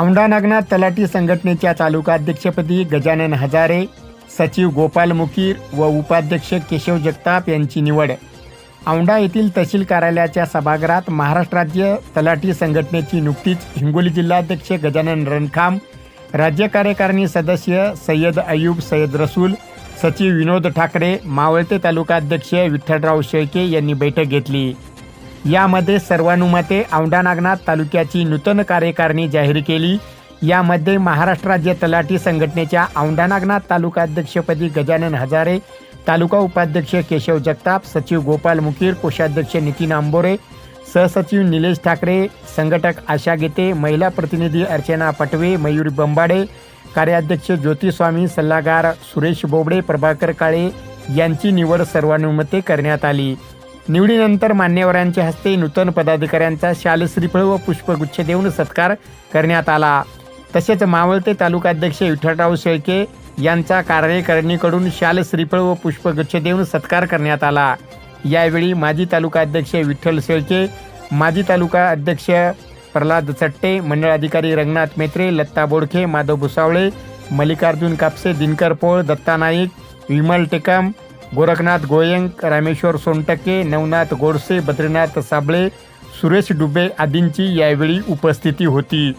औंढा नागनाथ तलाठी संघटनेच्या तालुकाध्यक्षपदी गजानन हजारे, सचिव गोपाल मुकीर व उपाध्यक्ष केशव जगताप यांची निवड. औंढा येथील तहसील कार्यालयाच्या सभागृहात महाराष्ट्र राज्य तलाठी संघटनेची नुकतीच हिंगोली जिल्हाध्यक्ष गजानन रणखाम, राज्य कार्यकारिणी सदस्य सय्यद अयूब सय्यद रसूल, सचिव विनोद ठाकरे, मावळते तालुकाध्यक्ष विठ्ठलराव शेळके यांनी बैठक घेतली. यामध्ये सर्वानुमते औंढा नागनाथ तालुक्याची नूतन कार्यकारिणी जाहीर केली. यामध्ये महाराष्ट्र राज्य तलाठी संघटनेच्या औंढा नागनाथ तालुकाध्यक्षपदी गजानन हजारे, तालुका उपाध्यक्ष केशव जगताप, सचिव गोपाल मुकीर, कोषाध्यक्ष नितीन आंबोरे, सहसचिव निलेश ठाकरे, संघटक आशा गेते, महिला प्रतिनिधी अर्चना पटवे, मयूरी बंबाडे, कार्याध्यक्ष ज्योती स्वामी, सल्लागार सुरेश बोबडे, प्रभाकर काळे यांची निवड सर्वानुमते करण्यात आली. निवडीनंतर मान्यवरांच्या हस्ते नूतन पदाधिकाऱ्यांचा शाल श्रीफळ व पुष्पगुच्छ देऊन सत्कार करण्यात आला. तसेच मावळते तालुकाध्यक्ष विठ्ठलराव शेळके यांचा कार्यकारिणीकडून शाल श्रीफळ व पुष्पगुच्छ देऊन सत्कार करण्यात आला. यावेळी माजी तालुकाध्यक्ष विठ्ठल शेळके, माजी तालुका अध्यक्ष प्रल्हाद चट्टे, मंडळ अधिकारी रंगनाथ मेत्रे, लत्ता बोडखे, माधव भुसावळे, मल्लिकार्जुन कापसे, दिनकर पोळ, दत्ता नाईक, विमल टेकम, गोरखनाथ गोयंक, रामेश्वर सोनटके, नवनाथ गोडसे, बद्रीनाथ साबळे, सुरेश डुबे आदींची यावेळी उपस्थिती होती.